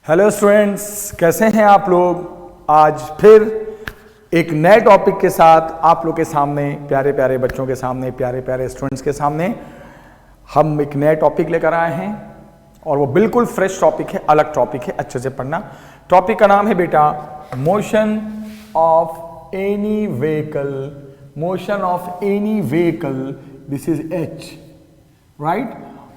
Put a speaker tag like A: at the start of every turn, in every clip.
A: Hello students, कैसे हैं आप लोग। आज फिर एक नए टॉपिक के साथ आप लोग के सामने, प्यारे प्यारे बच्चों के सामने, प्यारे प्यारे स्टूडेंट्स के सामने हम एक नए टॉपिक लेकर आए हैं और वो बिल्कुल फ्रेश टॉपिक है, अलग टॉपिक है। अच्छे से पढ़ना। टॉपिक का नाम है बेटा motion of any vehicle. Motion of any vehicle, this is H, right.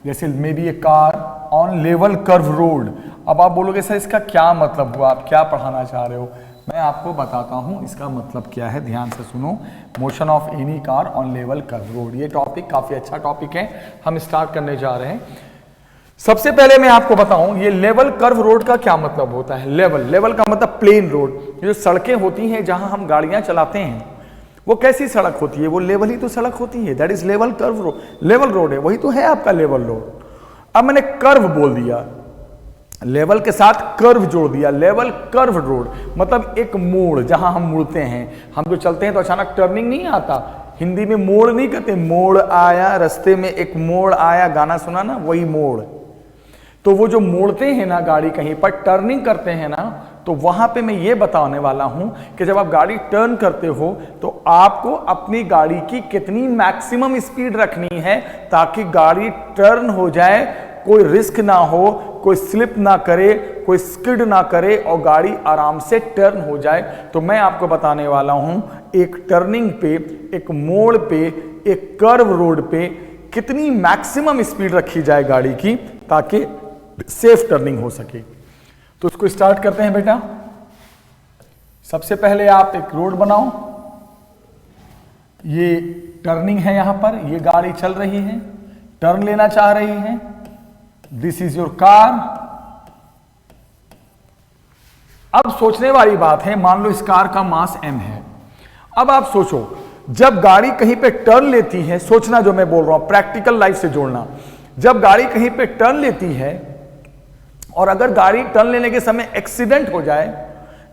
A: जैसे may be a car on level curve road. अब आप बोलोगे सर इसका क्या मतलब हुआ, आप क्या पढ़ाना चाह रहे हो। मैं आपको बताता हूं इसका मतलब क्या है, ध्यान से सुनो। Motion of any car on level curve road, ये टॉपिक काफी अच्छा टॉपिक है, हम स्टार्ट करने जा रहे हैं। सबसे पहले मैं आपको बताऊं ये लेवल कर्व रोड का क्या मतलब होता है। लेवल का मतलब प्लेन रोड। जो सड़कें होती हैं जहां हम गाड़ियां चलाते हैं वो कैसी सड़क होती है, वो लेवल ही तो सड़क होती है, that is level curve road. Level road है, वही तो है आपका लेवल रोड। अब मैंने कर्व बोल दिया, लेवल के साथ कर्व जोड़ दिया, लेवल कर्व रोड मतलब एक मोड़, जहां हम मुड़ते हैं। हम जो चलते हैं तो अचानक टर्निंग नहीं आता, हिंदी में मोड़ नहीं कहते, मोड़ आया रास्ते में, एक मोड़ आया, गाना सुना ना, वही मोड़। तो वो जो मोड़ते हैं ना गाड़ी, कहीं पर टर्निंग करते हैं ना, तो वहां पे मैं ये बताने वाला हूं कि जब आप गाड़ी टर्न करते हो तो आपको अपनी गाड़ी की कितनी मैक्सिमम स्पीड रखनी है ताकि गाड़ी टर्न हो जाए, कोई रिस्क ना हो, कोई स्लिप ना करे, कोई स्किड ना करे और गाड़ी आराम से टर्न हो जाए। तो मैं आपको बताने वाला हूं एक टर्निंग पे, एक मोड़ पे, एक कर्व रोड पे कितनी मैक्सिमम स्पीड रखी जाए गाड़ी की ताकि सेफ टर्निंग हो सके। तो इसको स्टार्ट करते हैं बेटा। सबसे पहले आप एक रोड बनाओ, ये टर्निंग है, यहां पर ये गाड़ी चल रही है, टर्न लेना चाह रही है। This is your car. अब सोचने वाली बात है, मान लो इस कार का मास m है। अब आप सोचो, जब गाड़ी कहीं पे टर्न लेती है, सोचना जो मैं बोल रहा हूं, प्रैक्टिकल लाइफ से जोड़ना। जब गाड़ी कहीं पे टर्न लेती है और अगर गाड़ी टर्न लेने के समय एक्सीडेंट हो जाए,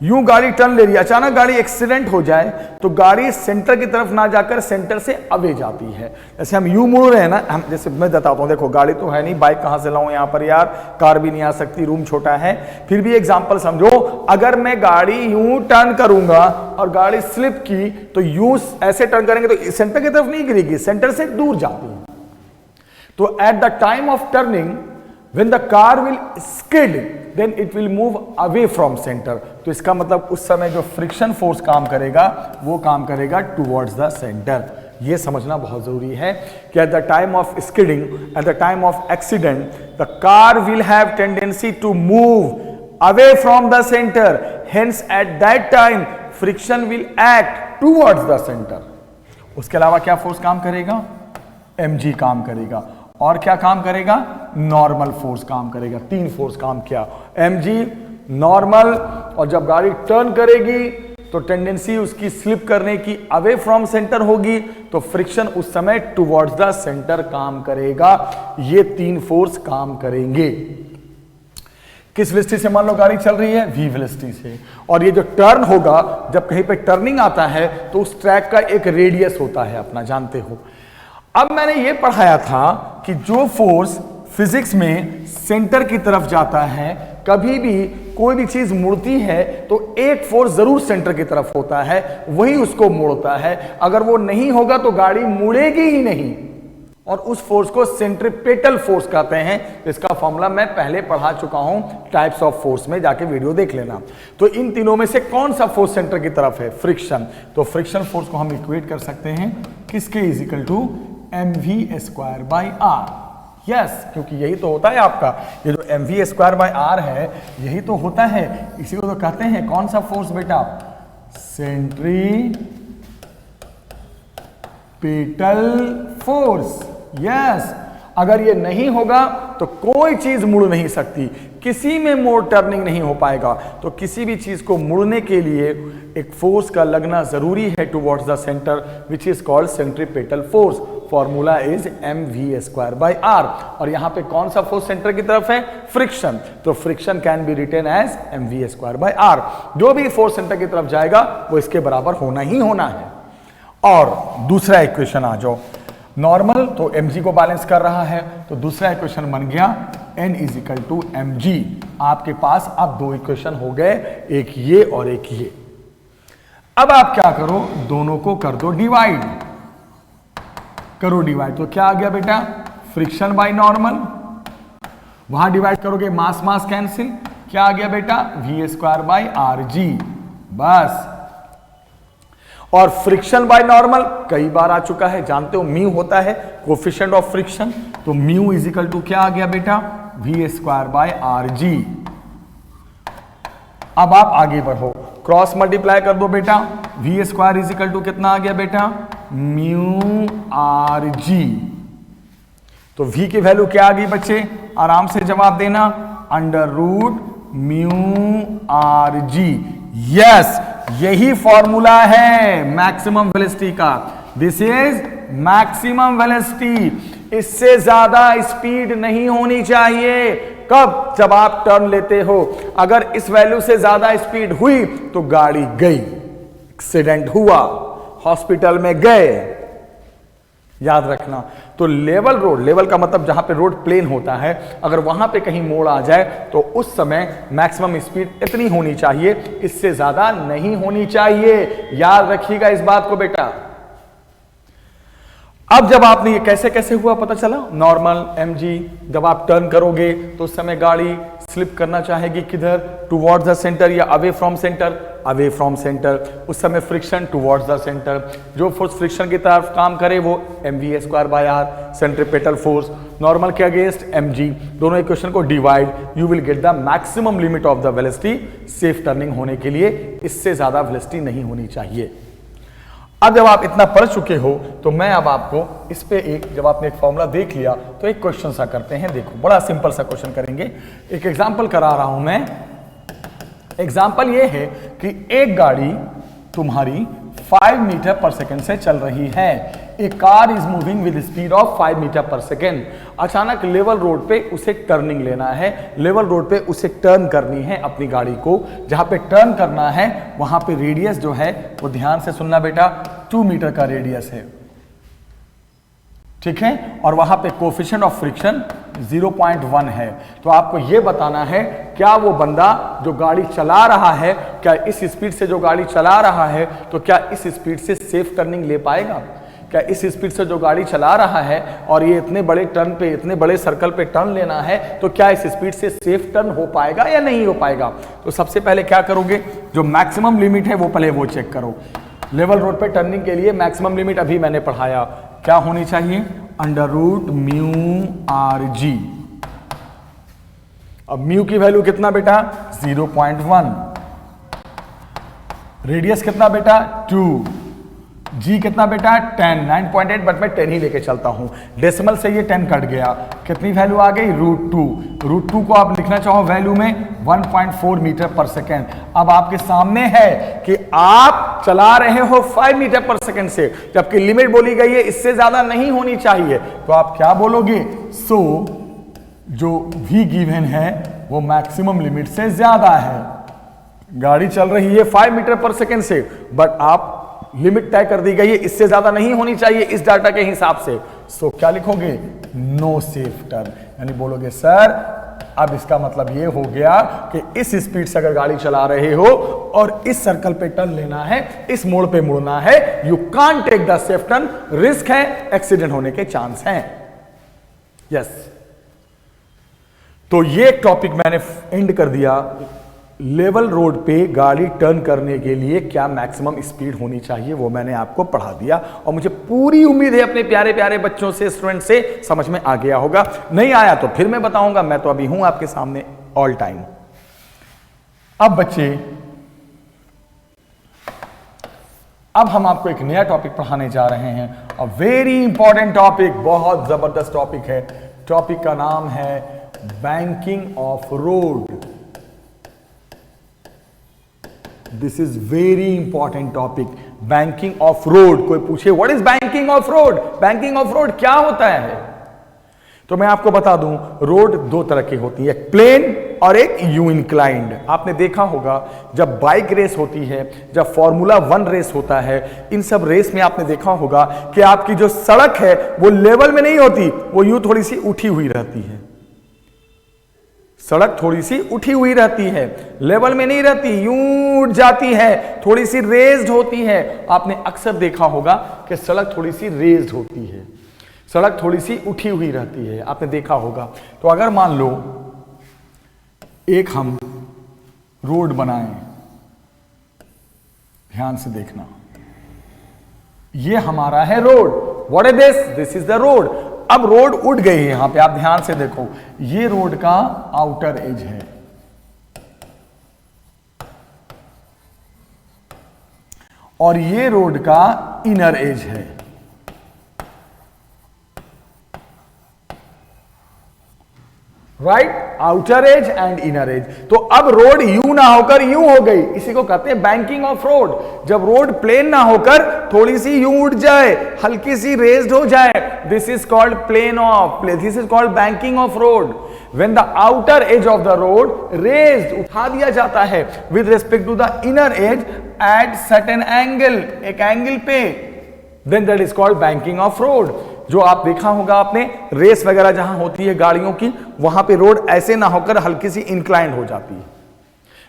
A: यूं गाड़ी टर्न ले रही है, अचानक गाड़ी एक्सीडेंट हो जाए, तो गाड़ी सेंटर की तरफ ना जाकर सेंटर से अवे जाती है। जैसे हम यूं मुड़ रहे हैं ना, हम जैसे मैं बताता हूं, देखो गाड़ी तो है नहीं, बाइक कहां से लाऊं यहां पर यार, कार भी नहीं आ सकती, रूम छोटा है, फिर भी एग्जांपल समझो। अगर मैं गाड़ी यूं टर्न करूंगा और गाड़ी स्लिप की तो यूं ऐसे टर्न करेंगे तो सेंटर की तरफ नहीं गिरेगी, सेंटर से दूर जाती है। तो at the time of turning when the car will skid then it will move away from center। तो इसका मतलब उस समय जो फ्रिक्शन फोर्स काम करेगा वो काम करेगा towards the center। ये समझना बहुत जरूरी है कि at the time of skidding, at the time of accident, the car will have tendency to move away from the center, hence at that time friction will act towards the center। उसके अलावा क्या force काम करेगा, mg काम करेगा, और क्या काम करेगा, नॉर्मल फोर्स काम करेगा। तीन फोर्स काम किया, mg, नॉर्मल, और जब गाड़ी टर्न करेगी तो टेंडेंसी उसकी स्लिप करने की अवे फ्रॉम सेंटर होगी, तो फ्रिक्शन उस समय टुवर्ड्स द सेंटर काम करेगा। ये तीन फोर्स काम करेंगे। किस वेलोसिटी से मान लो गाड़ी चल रही है, v वेलोसिटी से। और ये जो टर्न होगा, जब कहीं पे टर्निंग आता है तो उस ट्रैक का एक रेडियस होता है अपना, जानते हो। अब मैंने ये पढ़ाया था कि जो फोर्स फिजिक्स में सेंटर की तरफ जाता है, कभी भी कोई भी चीज मुड़ती है तो एक फोर्स जरूर सेंटर की तरफ होता है, वही उसको मोड़ता है। अगर वो नहीं होगा तो गाड़ी मुड़ेगी ही नहीं, और उस फोर्स को सेंट्रीपेटल फोर्स कहते हैं। इसका फॉर्मूला मैं पहले पढ़ा चुका हूं टाइप्स ऑफ फोर्स में, जाके वीडियो देख लेना। तो इन तीनों में से कौन सा फोर्स सेंटर की तरफ है, फ्रिक्शन। तो फ्रिक्शन फोर्स को हम इक्वेट कर सकते हैं किसके, is equal to mv²/r। Yes, क्योंकि यही तो होता है आपका, ये जो mv²/r है यही तो होता है, इसी को तो कहते हैं कौन सा फोर्स बेटा, सेंट्रीपेटल फोर्स। यस, अगर ये नहीं होगा तो कोई चीज मुड़ नहीं सकती, किसी में मोड़ टर्निंग नहीं हो पाएगा। तो किसी भी चीज को मुड़ने के लिए एक फोर्स का लगना जरूरी है towards the centre, which is called centripetal force. Formula is mv²/r। और यहां पे कौन सा फोर्स सेंटर की तरफ है, फ्रिक्शन। तो friction can be written as mv²/r। जो भी फोर्स सेंटर की तरफ जाएगा वो इसके बराबर होना ही होना है। और दूसरा इक्वेशन आ जाओ, नॉर्मल तो mg को बैलेंस कर रहा है, तो दूसरा इक्वेशन बन गया N is equal to mg। आपके पास अब दो इक्वेशन हो गए, एक ये और एक ये। अब आप क्या करो, दोनों को कर दो डिवाइड, करो डिवाइड, तो क्या आ गया बेटा, फ्रिक्शन बाय नॉर्मल, वहां डिवाइड करोगे मास मास कैंसिल, क्या आ गया बेटा, V square by R G, बस। और फ्रिक्शन बाय नॉर्मल कई बार आ चुका है, जानते हो म्यू होता है कोफिशिएंट ऑफ फ्रिक्शन, तो म्यू इज इक्वल टू क्या आ गया बेटा, V square by R G. अब आप आगे बढ़ो, क्रॉस मल्टीप्लाई कर दो बेटा, V square is equal to कितना आ गया बेटा, म्यू आर जी। तो v की वैल्यू क्या आ गई बच्चे, आराम से जवाब देना, under root mu R G. Yes, यही फॉर्मूला है मैक्सिमम वेलोसिटी का, दिस इज मैक्सिमम वेलोसिटी। इससे ज्यादा स्पीड नहीं होनी चाहिए। कब, जब आप टर्न लेते हो, अगर इस वैल्यू से ज्यादा स्पीड हुई तो गाड़ी गई, एक्सीडेंट हुआ, हॉस्पिटल में गए, याद रखना। तो लेवल रोड, लेवल का मतलब जहां पे रोड प्लेन होता है, अगर वहां पे कहीं मोड़ आ जाए तो उस समय मैक्सिमम स्पीड इतनी होनी चाहिए, इससे ज्यादा नहीं होनी चाहिए। याद रखिएगा इस बात को बेटा। अब जब आपने ये कैसे कैसे हुआ पता चला, नॉर्मल mg, जब आप टर्न करोगे तो उस समय गाड़ी स्लिप करना चाहेगी किधर, टुवर्ड्स द सेंटर या away from centre, away from centre, उस समय फ्रिक्शन टुवर्ड्स द सेंटर, जो फोर्स फ्रिक्शन की तरफ काम करे वो mv square by R, centripetal force, normal के अगेंस्ट mg, दोनों इक्वेशन को divide, you will get the maximum limit of the velocity safe turning होने के लिए। इससे ज्यादा वेलोसिटी नहीं होनी चाहिए। अब जब आप इतना पढ़ चुके हो तो मैं अब आपको इस पे एक, जब आपने एक फॉर्मूला देख लिया तो एक क्वेश्चन सा करते हैं। देखो बड़ा सिंपल सा क्वेश्चन करेंगे, एक एग्जांपल करा रहा हूं मैं। एग्जांपल ये है कि एक गाड़ी तुम्हारी 5 मीटर पर सेकेंड से चल रही है। A car is moving with speed of 5 metre per second. अचानक लेवल रोड पे उसे टर्निंग लेना है, लेवल रोड पे उसे टर्न करनी है अपनी गाड़ी को। जहां पे टर्न करना है वहां पे रेडियस जो है वो ध्यान से सुनना बेटा, 2 मीटर का रेडियस है, ठीक है। और वहां पे कोफिशिएंट ऑफ फ्रिक्शन 0.1 है। तो आपको यह बताना है क्या वो बंदा जो गाड़ी चला रहा है, क्या इस स्पीड से जो गाड़ी चला रहा है तो क्या इस स्पीड से सेफ टर्निंग ले पाएगा। क्या इस स्पीड से जो गाड़ी चला रहा है और ये इतने बड़े टर्न पे, इतने बड़े सर्कल पे टर्न लेना है तो क्या इस स्पीड से सेफ टर्न हो पाएगा या नहीं हो पाएगा। तो सबसे पहले क्या करोगे, जो मैक्सिमम लिमिट है वो पहले वो चेक करो। लेवल रोड पे टर्निंग के लिए मैक्सिमम लिमिट अभी मैंने पढ़ाया, क्या होनी चाहिए, under root mu R G. अब म्यू की वैल्यू कितना बेटा, 0.1, रेडियस कितना बेटा 2, जी कितना बेटा 10, 9.8, बट मैं 10 ही लेके चलता हूं, डेसिमल से ये 10 कट गया, कितनी वैल्यू आ गई √2। √2 को आप लिखना चाहो वैल्यू में 1.4 मीटर पर सेकेंड। अब आपके सामने है कि आप चला रहे हो 5 मीटर पर सेकेंड से, जबकि लिमिट बोली गई है इससे ज्यादा नहीं होनी चाहिए, तो आप क्या बोलोगे, सो जो भी गिवन है वो मैक्सिमम लिमिट से ज्यादा है। गाड़ी चल रही है 5 मीटर पर सेकेंड से, बट आप लिमिट तय कर दी गई है इससे ज्यादा नहीं होनी चाहिए इस डाटा के हिसाब से। सो क्या लिखोगे, नो सेफ टर्न, यानी बोलोगे सर अब इसका मतलब ये हो गया कि इस स्पीड से अगर गाड़ी चला रहे हो और इस सर्कल पे टर्न लेना है, इस मोड़ पे मुड़ना है, you can't take the safe turn, risk है, एक्सीडेंट होने के चांस हैं। यस, तो ये टॉपिक मैंने एंड कर दिया। लेवल रोड पे गाड़ी टर्न करने के लिए क्या मैक्सिमम स्पीड होनी चाहिए वो मैंने आपको पढ़ा दिया, और मुझे पूरी उम्मीद है अपने प्यारे प्यारे बच्चों से, स्टूडेंट से समझ में आ गया होगा। नहीं आया तो फिर मैं बताऊंगा, मैं तो अभी हूं आपके सामने ऑल टाइम। अब बच्चे, अब हम आपको एक नया टॉपिक पढ़ाने जा रहे हैं, अ वेरी इंपॉर्टेंट टॉपिक, बहुत जबरदस्त टॉपिक है। टॉपिक का नाम है banking of road. This is very important topic, banking of road. कोई पूछे what is banking of road, banking of road क्या होता है, तो मैं आपको बता दूं, रोड दो तरह की होती है, एक प्लेन और एक यू इंक्लाइंड। आपने देखा होगा जब बाइक रेस होती है, जब फॉर्मूला 1 रेस होता है, इन सब रेस में आपने देखा होगा कि आपकी जो सड़क है वो लेवल में नहीं होती, वो यूं थोड़ी सी उठी हुई रहती है। सड़क थोड़ी सी उठी हुई रहती है, लेवल में नहीं रहती, यूं उठ जाती है, थोड़ी सी रेज्ड होती है। आपने अक्सर देखा होगा कि सड़क थोड़ी सी रेज्ड होती है, सड़क थोड़ी सी उठी हुई रहती है, आपने देखा होगा। तो अगर मान लो एक हम रोड बनाएं, ध्यान से देखना, ये हमारा है road. What is this? This is the road. अब रोड उठ गई है यहां पे, आप ध्यान से देखो, ये रोड का आउटर एज है, और ये रोड का इनर एज है। Right, outer as and inner as. तो अब रोड यू ना होकर यूं हो गई, इसी को कहते हैं बैंकिंग ऑफ रोड। जब रोड प्लेन ना होकर थोड़ी सी यूं उठ जाए, हल्की सी रेज्ड हो जाए, this is called plane of, this is called banking of road. When the outer edge of the road raised, उठा दिया जाता है with respect to the inner edge at certain angle, एक एंगल पे, then that is called banking of road। जो आप देखा होगा आपने, रेस वगैरह जहां होती है गाड़ियों की, वहां पे रोड ऐसे ना होकर हल्की सी इंक्लाइंड हो जाती है।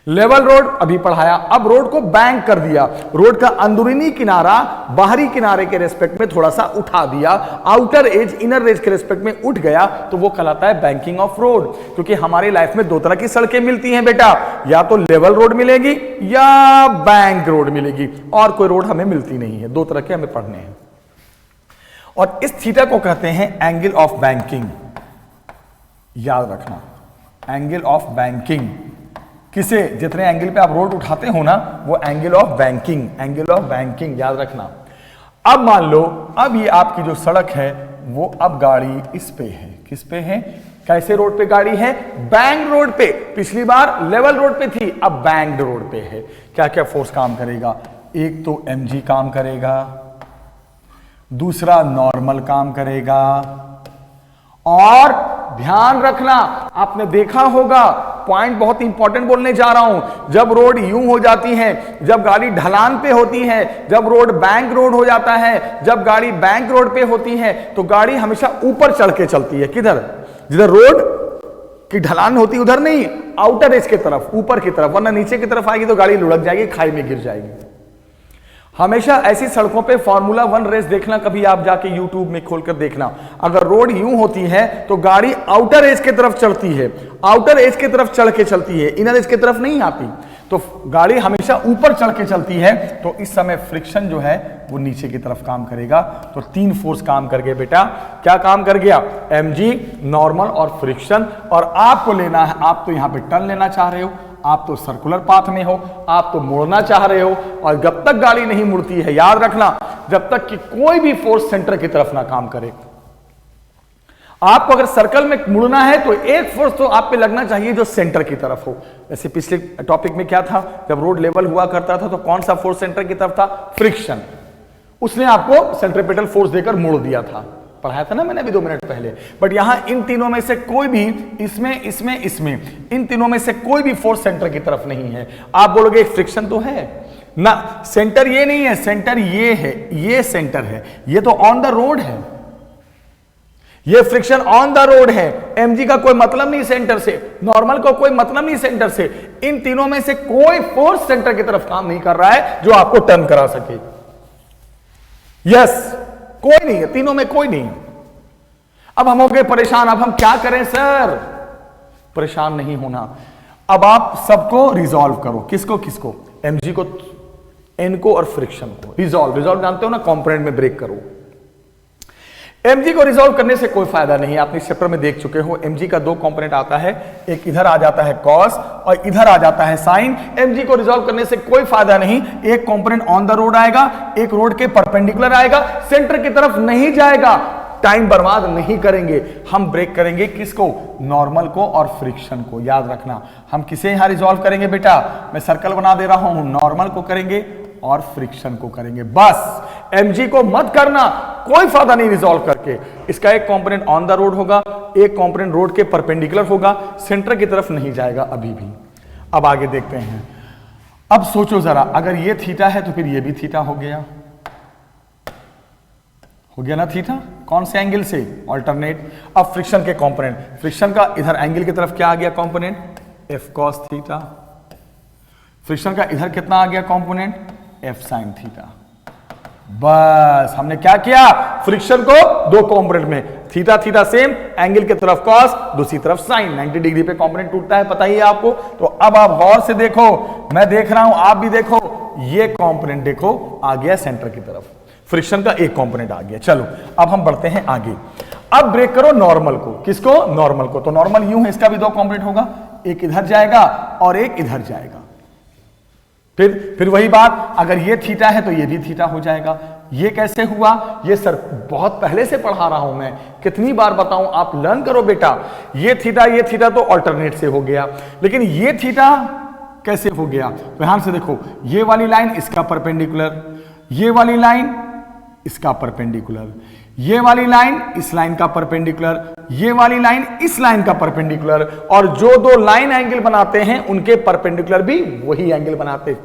A: लेवल रोड अभी पढ़ाया, अब रोड को बैंक कर दिया, रोड का अंदरूनी किनारा बाहरी किनारे के रेस्पेक्ट में थोड़ा सा उठा दिया, आउटर एज इनर एज के रेस्पेक्ट में उठ गया, तो वो कहलाता है बैंकिंग ऑफ रोड। क्योंकि हमारी लाइफ में दो तरह की सड़कें मिलती हैं बेटा, या तो लेवल रोड मिलेगी या बैंक रोड मिलेगी, और कोई रोड हमें मिलती नहीं है, दो तरह के हमें पढ़ने हैं। और इस थीटा को कहते हैं एंगल ऑफ बैंकिंग, याद रखना, एंगल ऑफ बैंकिंग। किसे? जितने एंगल पे आप रोड उठाते हो ना, वो angle of banking, angle of banking, याद रखना। अब मान लो, अब ये आपकी जो सड़क है वो अब गाड़ी इस पे है, किस पे है, कैसे रोड पे गाड़ी है? बैंक रोड पे। पिछली बार लेवल रोड पे थी, अब बैंक रोड पे है। क्या क्या फोर्स काम करेगा? एक तो mg काम करेगा, दूसरा नॉर्मल काम करेगा, और ध्यान रखना, आपने देखा होगा, पॉइंट बहुत इंपॉर्टेंट बोलने जा रहा हूं, जब रोड यूं हो जाती है, जब गाड़ी ढलान पे होती है, जब रोड बैंक रोड हो जाता है, जब गाड़ी बैंक रोड पे होती है, तो गाड़ी हमेशा ऊपर चढ़ के चलती है। किधर? जिधर रोड की ढलान होती उधर नहीं, आउटर एज की तरफ, ऊपर की तरफ, वरना नीचे की तरफ आएगी तो गाड़ी लुढ़क जाएगी, खाई में गिर जाएगी। हमेशा ऐसी सड़कों पे फॉर्मूला 1 रेस देखना, कभी आप जाके यूट्यूब में खोलकर देखना, अगर रोड यूं होती है तो गाड़ी आउटर एज की तरफ चढ़ती है, आउटर एज की तरफ चढ़ के चलती है, इनर एज की तरफ नहीं आती, तो गाड़ी हमेशा ऊपर चढ़ के चलती है। तो इस समय फ्रिक्शन जो है वो नीचे की तरफ काम करेगा। तो तीन फोर्स काम कर गए बेटा। क्या काम कर गया? mg, नॉर्मल और फ्रिक्शन। और आपको लेना है, आप तो यहां पे टर्न लेना चाह रहे हो, आप तो सर्कुलर पाथ में हो, आप तो मुड़ना चाह रहे हो, और जब तक गाड़ी नहीं मुड़ती है, याद रखना, जब तक कि कोई भी फोर्स सेंटर की तरफ ना काम करे। आपको अगर सर्कल में मुड़ना है तो एक फोर्स तो आप पे लगना चाहिए जो सेंटर की तरफ हो। जैसे पिछले टॉपिक में क्या था, जब रोड लेवल हुआ करता था तो कौन सा फोर्स सेंटर की तरफ था? फ्रिक्शन। उसने आपको सेंट्रीपिटल फोर्स देकर मोड़ दिया था, पढ़ाया था ना मैंने अभी 2 मिनट पहले। बट यहां इन तीनों में से कोई भी, इसमें इन तीनों में से कोई भी फोर्स सेंटर की तरफ नहीं है। आप बोलोगे फ्रिक्शन तो है ना, सेंटर ये नहीं है, सेंटर ये है, ये सेंटर है, ये तो ऑन द रोड है, ये फ्रिक्शन ऑन द रोड है। mg का कोई मतलब नहीं सेंटर से, नॉर्मल को कोई मतलब नहीं सेंटर से। इन तीनों में से कोई फोर्स सेंटर की तरफ काम नहीं कर रहा है जो आपको टर्न करा सके। यस, कोई नहीं है, तीनों में कोई नहीं। अब हम हो गए परेशान, अब हम क्या करें सर? परेशान नहीं होना, अब आप सबको रिजॉल्व करो। किसको किसको? mg को, n को और फ्रिक्शन को। रिजॉल्व जानते हो ना, कंपोनेंट में ब्रेक करो। mg को रिजॉल्व करने से कोई फायदा नहीं, आपने इस चैप्टर में देख चुके हो। mg का 2 कंपोनेंट आता है, एक इधर आ जाता है cos और इधर आ जाता है sin। mg को रिजॉल्व करने से कोई फायदा नहीं, एक कंपोनेंट ऑन द रोड आएगा, एक रोड के परपेंडिकुलर आएगा, सेंटर की तरफ नहीं जाएगा। टाइम बर्बाद नहीं करेंगे, हम ब्रेक करेंगे किसको? नॉर्मल को और फ्रिक्शन को। याद रखना, हम किसे यहां रिजॉल्व करेंगे बेटा? मैं सर्कल बना दे रहा हूं, नॉर्मल को करेंगे और फ्रिक्शन को करेंगे, बस। mg को मत करना, कोई फायदा नहीं रिजॉल्व करके। इसका एक कंपोनेंट ऑन द रोड होगा, एक कंपोनेंट रोड के परपेंडिकुलर होगा, सेंटर की तरफ नहीं जाएगा अभी भी। अब आगे देखते हैं। अब सोचो जरा, अगर ये थीटा है तो फिर ये भी थीटा हो गया, हो गया ना थीटा, कौन से एंगल से, ऑल्टरनेट। अब फ्रिक्शन के कंपोनेंट, फ्रिक्शन का इधर एंगल की तरफ क्या आ गया component, F cos theta. Friction का इधर कितना आ गया कंपोनेंट, एफ साइन थीटा। बस हमने क्या किया, फ्रिक्शन को दो कंपोनेंट में, थीटा थीटा सेम, एंगल की तरफ कॉस, दूसरी तरफ साइन, 90 डिग्री पे कंपोनेंट टूटता है, पता ही है आपको। तो अब आप गौर से देखो, मैं देख रहा हूं, आप भी देखो, ये कंपोनेंट देखो आ गया सेंटर की तरफ, फ्रिक्शन का एक कंपोनेंट आ गया। चलो अब हम बढ़ते हैं आगे। अब ब्रेक करो नॉर्मल को, किसको, नॉर्मल को। तो नॉर्मल यूं है, इसका भी दो कंपोनेंट होगा, एक इधर जाएगा और एक इधर जाएगा। फिर वही बात, अगर ये थीटा है तो ये भी थीटा हो जाएगा। ये कैसे हुआ, ये सर बहुत पहले से पढ़ा रहा हूं मैं, कितनी बार बताऊं, आप लर्न करो बेटा। ये थीटा तो अल्टरनेट से हो गया, लेकिन ये थीटा कैसे हो गया, तो ध्यान से देखो, ये वाली लाइन इसका परपेंडिकुलर, ये वाली लाइन इसका परपेंडिकुलर, ये वाली लाइन इस लाइन का परपेंडिकुलर, ये वाली लाइन इस लाइन का परपेंडिकुलर, और जो दो लाइन एंगल बनाते हैं उनके परपेंडिकुलर भी वही एंगल बनाते।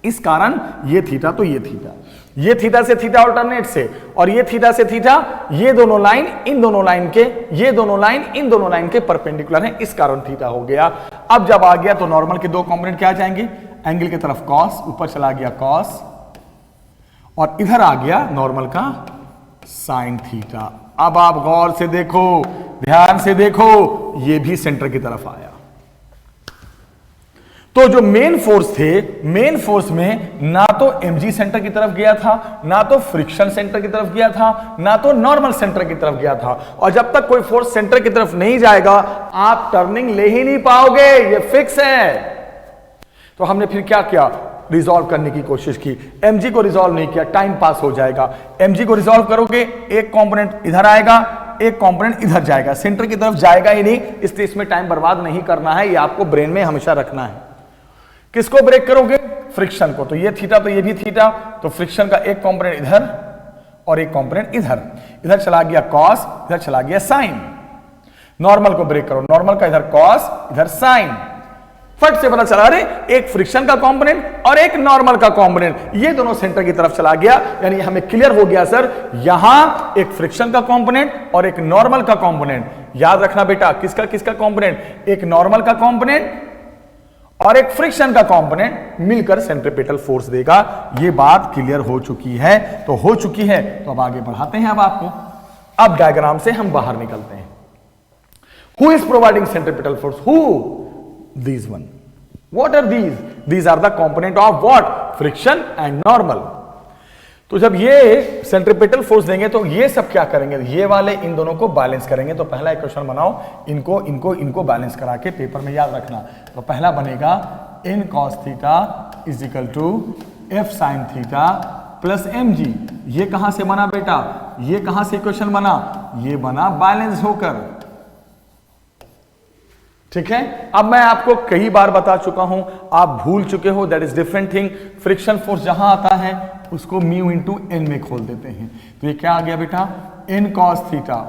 A: इस कारण ये थीटा तो ये थीटा, ये थीटा से थीटा अल्टरनेट से, और ये थीटा से थीटा, ये दोनों लाइन इन दोनों लाइन के, ये दोनों लाइन इन दोनों लाइन के परपेंडिकुलर हैं, इस कारण थीटा हो गया। अब जब आ गया तो नॉर्मल के दो कंपोनेंट क्या आ जाएंगे, एंगल की तरफ कॉस, ऊपर चला गया कॉस, और इधर आ गया नॉर्मल का साइन थीटा। अब आप गौर से देखो, ध्यान से देखो, ये भी सेंटर की तरफ आया। तो जो मेन फोर्स थे, मेन फोर्स में ना तो mg सेंटर की तरफ गया था, ना तो फ्रिक्शन सेंटर की तरफ गया था, ना तो नॉर्मल सेंटर की तरफ गया था। और जब तक कोई फोर्स सेंटर की तरफ नहीं जाएगा आप टर्निंग ले ही नहीं पाओगे, ये फिक्स है। तो हमने फिर क्या किया, रिजॉल्व करने की कोशिश की, mg को रिजॉल्व नहीं किया, टाइम पास हो जाएगा। mg को रिजॉल्व करोगे, एक कंपोनेंट इधर आएगा, एक कंपोनेंट इधर जाएगा, सेंटर की तरफ जाएगा ही नहीं, इसलिए इसमें टाइम बर्बाद नहीं करना है, ये आपको ब्रेन में हमेशा रखना है। किसको ब्रेक करोगे, फ्रिक्शन को। तो ये थीटा तो ये भी थीटा, तो फ्रिक्शन का एक कंपोनेंट इधर और एक कंपोनेंट इधर, इधर चला गया कॉस, इधर चला गया साइन। नॉर्मल को ब्रेक करो, नॉर्मल का इधर कॉस, इधर साइन, फट से पता चला, अरे एक फ्रिक्शन का कंपोनेंट और एक नॉर्मल का कंपोनेंट, ये दोनों सेंटर की तरफ चला गया, यानी हमें क्लियर हो गया सर, यहां एक फ्रिक्शन का कंपोनेंट और एक नॉर्मल का कंपोनेंट। याद रखना बेटा, किसका किसका कंपोनेंट, एक नॉर्मल का कंपोनेंट और एक फ्रिक्शन का कंपोनेंट मिलकर सेंट्रीपिटल फोर्स देगा। ये बात क्लियर हो चुकी है, तो हो चुकी है, तो अब आगे बढ़ाते हैं। अब आपको, अब डायग्राम से हम बाहर निकलते हैं। Who is providing centripetal force, who, these one. What are these? These are the component of what? Friction and normal. तो जब ये सेंट्रीपिटल फोर्स देंगे तो ये सब क्या करेंगे, ये वाले इन दोनों को बैलेंस करेंगे। तो पहला इक्वेशन बनाओ, इनको इनको इनको बैलेंस करा के पेपर में याद रखना। तो पहला बनेगा n cos theta is equal to f sin theta plus mg। ये कहां से बना बेटा, ये कहां से इक्वेशन बना, ये बना बैलेंस होकर, ठीक है। अब मैं आपको कई बार बता चुका हूं, आप भूल चुके हो, that is different thing. Friction force जहां आता है उसको म्यू इंटू एन में खोल देते हैं। तो ये क्या आ गया बेटा, N cos theta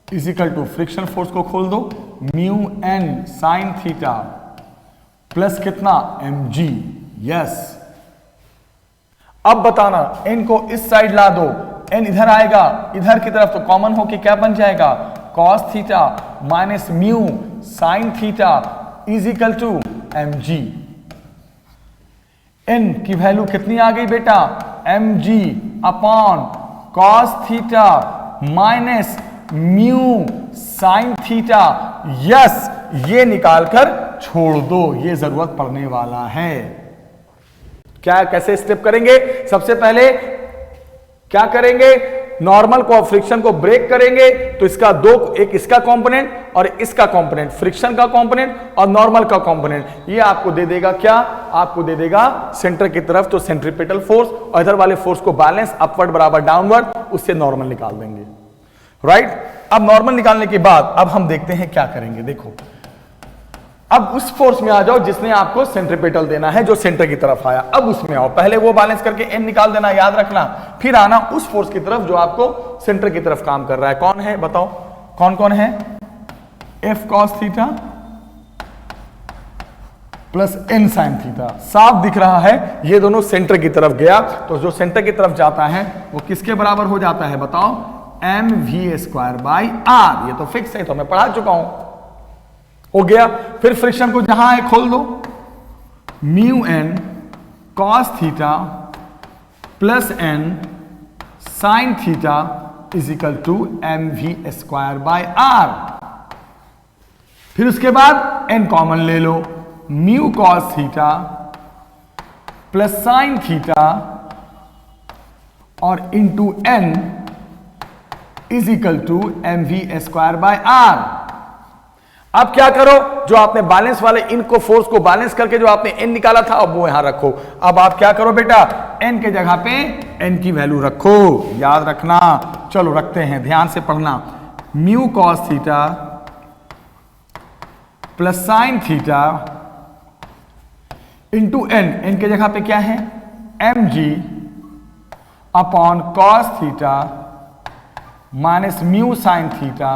A: is equal to, friction force को खोल दो, mu N sine theta plus कितना, एम जी। यस, अब बताना, एन को इस साइड ला दो, एन इधर आएगा, इधर की तरफ तो कॉमन हो के क्या बन जाएगा, cos theta minus mu sine theta is equal to M G. N की वैल्यू कितनी आ गई बेटा, M G upon cos theta minus mu sine theta. Yes, ये निकालकर छोड़ दो, ये जरूरत पड़ने वाला है। क्या, कैसे स्टेप करेंगे, सबसे पहले क्या करेंगे, नॉर्मल को और फ्रिक्शन को ब्रेक करेंगे। तो इसका दो, एक इसका कंपोनेंट और इसका कंपोनेंट, फ्रिक्शन का कंपोनेंट और नॉर्मल का कंपोनेंट, ये आपको दे देगा क्या, आपको दे देगा सेंटर की तरफ तो सेंट्रीपिटल फोर्स, और इधर वाले फोर्स को बैलेंस, अपवर्ड बराबर डाउनवर्ड, उससे नॉर्मल निकाल देंगे, राइट। अब नॉर्मल निकालने के बाद अब हम देखते हैं क्या करेंगे। देखो, अब उस फोर्स में आ जाओ जिसने आपको सेंट्रीपिटल देना है, जो सेंटर की तरफ आया, अब उसमें आओ, पहले वो बैलेंस करके एन निकाल देना, याद रखना, फिर आना उस फोर्स की तरफ जो आपको सेंटर की तरफ काम कर रहा है। कौन है बताओ, कौन कौन है, F cos theta plus N sine theta. साफ दिख रहा है, ये दोनों सेंटर की तरफ गया, तो जो सेंटर की तरफ जाता है वो किसके बराबर हो जाता है बताओ, M V square by R. ये तो फिक्स है, तो मैं पढ़ा चुका हूं, हो गया। फिर फ्रिक्शन को जहां है खोल दो, mu N cos theta plus N sine theta is equal to M V square by R. फिर उसके बाद एन कॉमन ले लो, mu cos theta plus sine theta और into N is equal to M V square by R. अब क्या करो, जो आपने बैलेंस वाले इनको फोर्स को बैलेंस करके जो आपने एन निकाला था अब वो यहां रखो। अब आप क्या करो बेटा, एन के जगह पे एन की वैल्यू रखो, याद रखना। चलो रखते हैं, ध्यान से पढ़ना। Mu cos theta plus sine theta into N, N के जगह पे क्या है, M G upon cos theta minus mu sine theta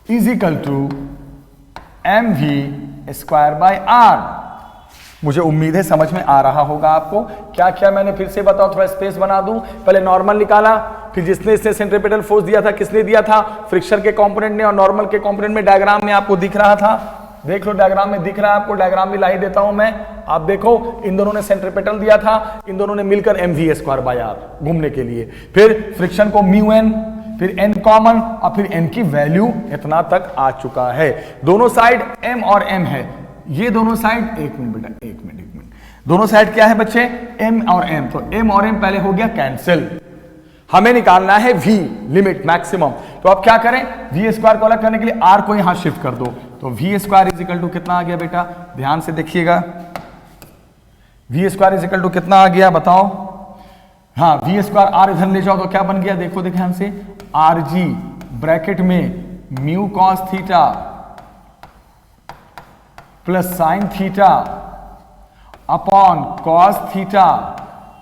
A: is equal to M V square by R. मुझे उम्मीद है समझ में आ रहा होगा आपको। क्या क्या मैंने फिर से बताओ, थोड़ा स्पेस बना दूं। पहले नॉर्मल निकाला, फिर जिसने इसने सेंट्रीपिटल फोर्स दिया था किसने दिया था, फ्रिक्शन के कंपोनेंट ने, और नॉर्मल के कंपोनेंट में डायग्राम में आपको दिख रहा था। देख लो डायग्राम में दिख रहा है आपको, डायग्राम भी लाई देता हूं मैं। आप देखो, इन दोनों ने सेंट्रीपिटल दिया था, इन दोनों ने मिलकर M V square by R घूमने के लिए। फिर फ्रिक्शन को म्यू एन, फिर एन कॉमन, और फिर एन की वैल्यू इतना तक आ चुका है। दोनों साइड एम और एम है, ये दोनों साइड, एक मिनट बेटा, एक मिनट, दोनों साइड क्या है बच्चे, एम और एम। तो एम और एम पहले हो गया कैंसिल, हमें निकालना है v लिमिट मैक्सिमम। तो अब क्या करें, वी स्क्वायर को अलग करने के लिए r को यहां शिफ्ट कर दो। तो V square is equal to कितना आ गया बेटा, ध्यान से देखिएगा, V square is equal to कितना आ गया बताओ। हाँ, वी स्क्वायर आर इधर ले जाओ तो क्या बन गया, देखो ध्यान से, आर जी ब्रैकेट में mu cos theta plus sine theta upon cos theta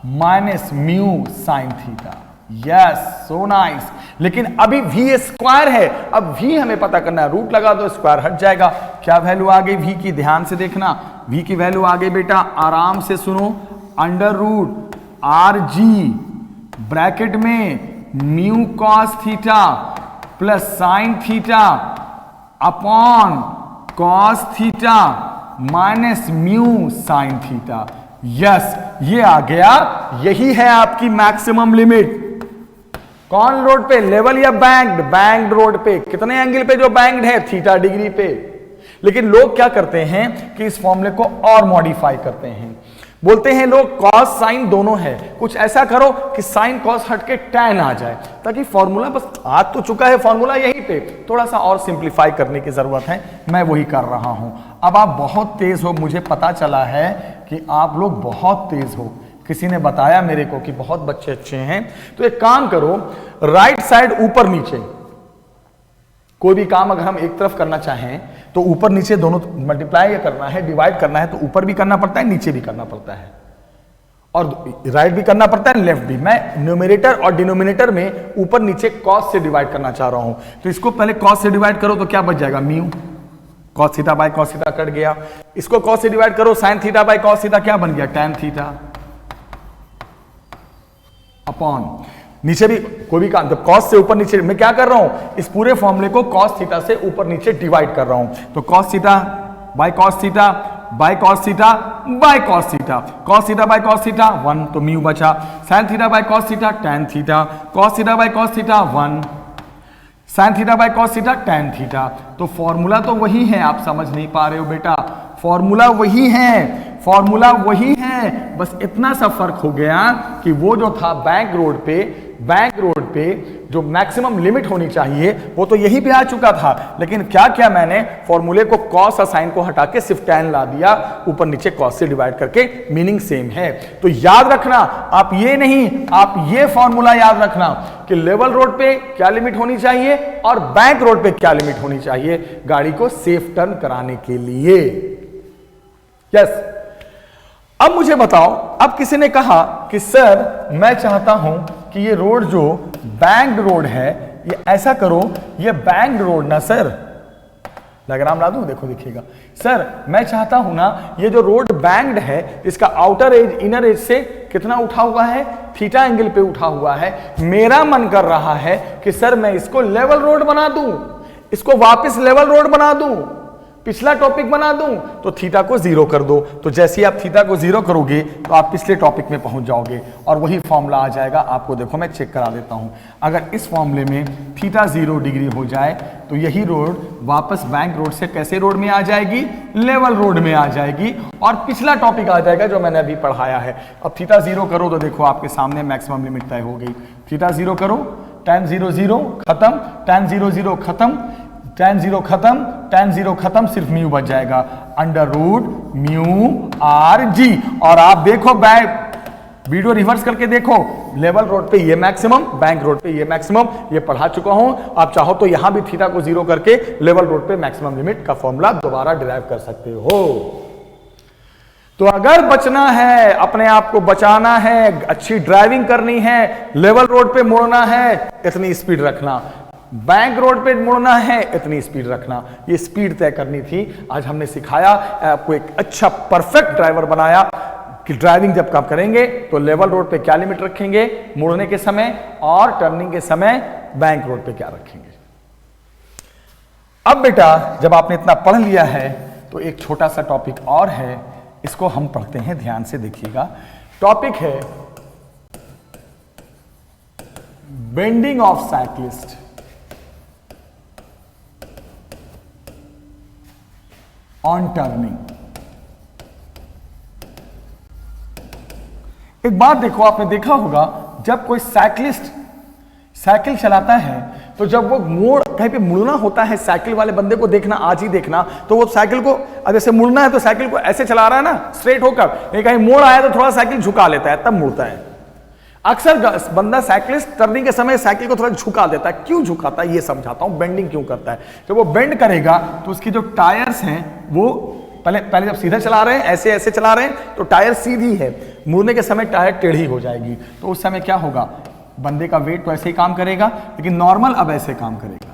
A: minus mu sine theta. Yes, so nice. लेकिन अभी वी स्क्वायर है, अब वी हमें पता करना है, रूट लगा दो स्क्वायर हट जाएगा। क्या वैल्यू आ गई वी की, ध्यान से देखना, वी की वैल्यू आ गई बेटा, आराम से सुनो, under root R G bracket में mu cos theta plus sine theta upon cos theta minus mu sine theta. Yes, ये आ गया, यही है आपकी मैक्सिमम लिमिट। कौन रोड पे, लेवल या बैंक्ड? बैंक्ड रोड पे। कितने एंगल पे जो बैंक्ड है, थीटा डिग्री पे। लेकिन लोग क्या करते हैं कि इस फॉर्मूले को और मॉडिफाई करते हैं, बोलते हैं लोग कॉस साइन दोनों है, कुछ ऐसा करो कि साइन कॉस हट के टैन आ जाए, ताकि फॉर्मूला, बस आ तो चुका है फॉर्मूला यहीं पे, थोड़ा सा और सिंप्लीफाई करने की जरूरत है, मैं वही कर रहा हूं। अब आप बहुत तेज हो, मुझे पता चला है कि आप लोग बहुत तेज हो, किसी ने बताया मेरे को कि बहुत बच्चे अच्छे हैं। तो एक काम करो, राइट साइड ऊपर नीचे, कोई भी काम अगर हम एक तरफ करना चाहें तो ऊपर नीचे दोनों मल्टीप्लाई करना है, डिवाइड करना है, तो ऊपर भी करना पड़ता है, नीचे भी करना पड़ता है, और राइट भी करना पड़ता है, लेफ्ट भी। मैं न्यूमरेटर और डिनोमिनेटर में ऊपर नीचे कॉस से डिवाइड करना चाह रहा हूं, तो इसको पहले कॉस से डिवाइड करो तो क्या बच जाएगा, mu, cos theta by cos theta cut गया। इसको कॉस से डिवाइड करो, sign theta by cos theta क्या बन गया, टैन थीटा अपॉन, नीचे भी कोई भी काम, जब कॉस से ऊपर नीचे, मैं क्या कर रहा हूं, इस पूरे फॉर्मूले को कॉस थीटा से ऊपर नीचे डिवाइड कर रहा हूं। तो cos theta by cos theta by cos theta by cos theta, cos theta by cos theta 1, तो म्यू बचा। Sign theta by cos theta tan theta, cos theta by cos theta 1, sign theta by cos theta tan theta. तो formula तो वही है, आप समझ नहीं पा रहे हो बेटा, फॉर्मूला वही है, फॉर्मूला वही है, बस इतना सा फर्क हो गया कि वो जो था बैंक रोड पे जो मैक्सिमम लिमिट होनी चाहिए वो तो यहीं पे आ चुका था, लेकिन क्या क्या मैंने फॉर्मूले को कॉस और साइन को हटा के सिर्फ टैन ला दिया, ऊपर नीचे कॉस से डिवाइड करके, मीनिंग सेम है। तो याद रखना, आप ये नहीं, आप ये फॉर्मूला याद रखना कि लेवल रोड पे क्या लिमिट होनी चाहिए और बैंक रोड पे क्या लिमिट होनी चाहिए गाड़ी को सेफ टर्न कराने के लिए। यस, अब मुझे बताओ, अब किसी ने कहा कि सर मैं चाहता हूं कि ये रोड जो बैंक्ड रोड है, ये ऐसा करो, ये बैंक्ड रोड ना सर, डायग्राम ला दूं, देखो दिखेगा। सर मैं चाहता हूं ना ये जो रोड बैंक्ड है इसका आउटर एज इनर एज से कितना उठा हुआ है, थीटा एंगल पे उठा हुआ है। मेरा मन कर रहा है कि सर मैं इसको लेवल रोड बना दूं, इसको वापस लेवल रोड बना दूं, पिछला टॉपिक बना दूं, तो थीटा को 0 कर दो। तो जैसे ही आप थीटा को 0 करोगे तो आप पिछले टॉपिक में पहुंच जाओगे और वही फॉर्मूला आ जाएगा। आपको देखो मैं चेक करा देता हूं। अगर इस फॉर्मूले में थीटा 0 डिग्री हो जाए तो यही रोड वापस बैंक रोड से कैसे रोड में आ जाएगी, लेवल रोड में आ जाएगी और पिछला टॉपिक आ जाएगा जो मैंने अभी पढ़ाया है। अब थीटा 0 करो तो देखो आपके सामने मैक्सिमम लिमिट तय हो गई। थीटा 0 करो, tan 0 0 खत्म, tan 0 0 खत्म, tan 0 खत्म, tan 0 खत्म, सिर्फ म्यू बच जाएगा, under root mu R G. और आप देखो वीडियो रिवर्स करके देखो, लेवल रोड पे ये मैक्सिमम, बैंक रोड पे ये मैक्सिमम, ये पढ़ा चुका हूं। आप चाहो तो यहां भी थीटा को 0 करके लेवल रोड पे मैक्सिमम लिमिट का फॉर्मूला दोबारा डिराइव कर सकते हो। तो अगर बचना है, अपने आप को बचाना है, अच्छी ड्राइविंग करनी है, लेवल रोड पे मुड़ना है, इतनी स्पीड रखना, बैंक रोड पे मुड़ना है, इतनी स्पीड रखना, ये स्पीड तय करनी थी। आज हमने सिखाया, आपको एक अच्छा परफेक्ट ड्राइवर बनाया कि ड्राइविंग जब आप करेंगे तो लेवल रोड पे क्या लिमिट रखेंगे मुड़ने के समय और टर्निंग के समय बैंक रोड पे क्या रखेंगे। अब बेटा जब आपने इतना पढ़ लिया है तो एक छोटा सा टॉपिक और है, इसको हम पढ़ते हैं, ध्यान से देखिएगा। टॉपिक है bending of cyclist. On turning. एक बात देखो, आपने देखा होगा जब कोई साइकिलिस्ट साइकिल चलाता है तो जब वो मोड़ कहीं पे मुड़ना होता है, साइकिल वाले बंदे को देखना, आज ही देखना, तो वो साइकिल को जैसे मुड़ना है तो साइकिल को ऐसे चला रहा है ना स्ट्रेट होकर, कहीं मोड़ आया तो थोड़ा साइकिल झुका लेता है तब मुड़ता है। अक्सर बंदा साइकिलिस्ट टर्निंग के समय साइकिल को थोड़ा झुका देता है। क्यों झुकाता है ये समझाता हूं, बेंडिंग क्यों करता है। जब वो बेंड करेगा तो उसकी जो टायर्स हैं वो पहले जब सीधा चला रहे हैं, ऐसे ऐसे चला रहे हैं तो टायर सीधी है, मुड़ने के समय टायर टेढ़ी हो जाएगी, तो उस समय क्या होगा, बंदे का वेट तो ऐसे ही काम करेगा लेकिन नॉर्मल अब ऐसे काम करेगा।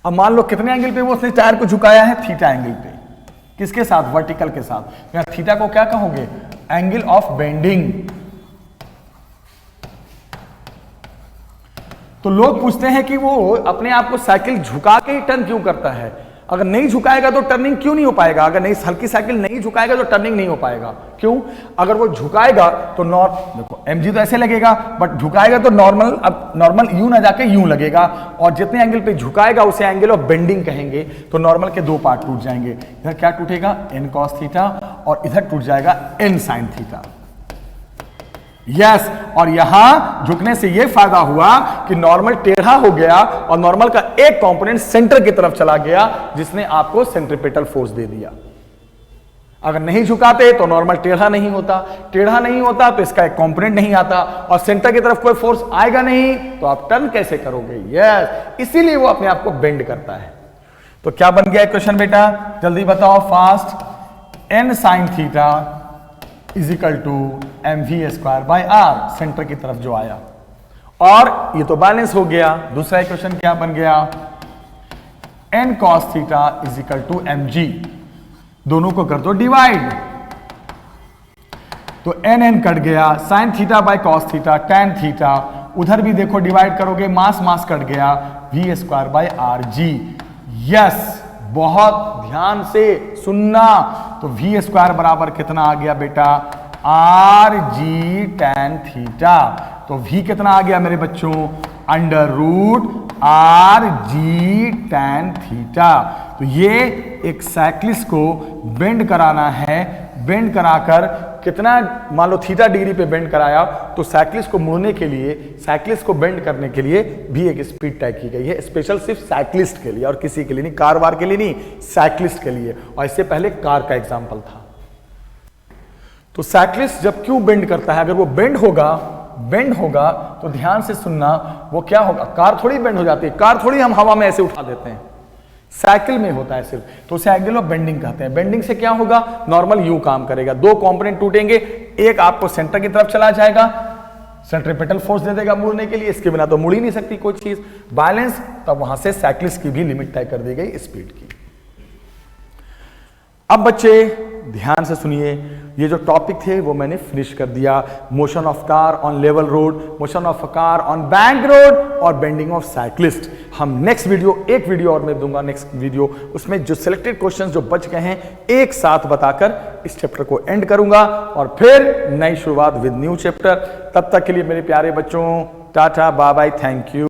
A: अब मान लो कितने एंगल पे वो उसने टायर को झुकाया है, थीटा एंगल पे, किसके साथ, वर्टिकल के साथ। यहां थीटा को क्या कहोगे, एंगल ऑफ बेंडिंग। तो लोग पूछते हैं कि वो अपने आप को साइकिल झुका के ही टर्न क्यों करता है, अगर नहीं झुकाएगा तो टर्निंग क्यों नहीं हो पाएगा, अगर नहीं हल्की साइकिल नहीं झुकाएगा तो टर्निंग नहीं हो पाएगा। क्यों, अगर वो झुकाएगा तो देखो एमजी तो ऐसे लगेगा, बट झुकाएगा तो नॉर्मल, अब नॉर्मल यूं ना जाके यूं लगेगा, और जितने एंगल पे झुकाएगा उसे एंगल ऑफ बेंडिंग कहेंगे। तो नॉर्मल के दो पार्ट टूट जाएंगे, इधर क्या टूटेगा, एन कॉस थीटा, और इधर टूट जाएगा एन साइन थीटा। यस, और यहां झुकने से यह फायदा हुआ कि नॉर्मल टेढ़ा हो गया और नॉर्मल का एक कंपोनेंट सेंटर की तरफ चला गया, जिसने आपको सेंट्रीपिटल फोर्स दे दिया। अगर नहीं झुकाते तो नॉर्मल टेढ़ा नहीं होता, टेढ़ा नहीं होता तो इसका एक कंपोनेंट नहीं आता, और सेंटर की तरफ कोई फोर्स आएगा नहीं तो आप टर्न कैसे करोगे। यस, इसीलिए वो अपने आप को बेंड करता है। तो क्या बन गया क्वेश्चन बेटा, जल्दी बताओ fast. N sine theta is equal to M V square by R, centre की तरफ जो आया, और ये तो बैलेंस हो गया। दूसरा इक्वेशन क्या बन गया, N cos theta is equal to M G, दोनों को कर दो डिवाइड, तो एन एन कट गया, sine theta by cos theta tan theta, उधर भी देखो डिवाइड करोगे मास मास कट गया, V square by R G. Yes, बहुत ध्यान से सुनना, तो वी स्क्वायर बराबर कितना आ गया बेटा, आर जी टैन थीटा। तो वी कितना आ गया मेरे बच्चों, under root R G tan theta. तो ये एक साइक्लिस्ट को बेंड कराना है, बेंड कराकर कितना, मान लो थीटा डिग्री पे बेंड कराया, तो साइक्लिस्ट को मुड़ने के लिए, साइक्लिस्ट को बेंड करने के लिए भी एक स्पीड तय की गई है, स्पेशल सिर्फ साइक्लिस्ट के लिए और किसी के लिए नहीं, कार वार के लिए नहीं, साइक्लिस्ट के लिए। और इससे पहले कार का एग्जाम्पल था। तो साइक्लिस्ट जब क्यों बेंड करता है, अगर वो बेंड होगा तो ध्यान से सुनना, वो क्या होगा, कार थोड़ी बेंड हो जाती है, कार थोड़ी हम हवा में ऐसे उठा देते हैं, साइकिल में होता है सिर्फ, तो उसे एंगल ऑफ बेंडिंग कहते हैं। बेंडिंग से क्या होगा, नॉर्मल यूं काम करेगा, दो कंपोनेंट टूटेंगे, एक आपको सेंटर की तरफ चला जाएगा, सेंट्रीपिटल फोर्स दे देगा मुड़ने के लिए, इसके बिना तो मुड़ ही नहीं सकती कोई चीज। बैलेंस, तब वहां से साइक्लिस्ट की भी लिमिट तय कर दी गई स्पीड की। अब बच्चे ध्यान से सुनिए, ये जो टॉपिक थे वो मैंने फिनिश कर दिया। Motion of car on level road, motion of car on bank road और बेंडिंग ऑफ साइक्लिस्ट। हम नेक्स्ट वीडियो, एक वीडियो और मैं दूंगा नेक्स्ट वीडियो, उसमें जो सिलेक्टेड क्वेश्चंस जो बच गए हैं एक साथ बताकर इस चैप्टर को एंड करूंगा और फिर नई शुरुआत विद न्यू चैप्टर। तब तक के लिए मेरे प्यारे बच्चों, tata bye bye, thank you.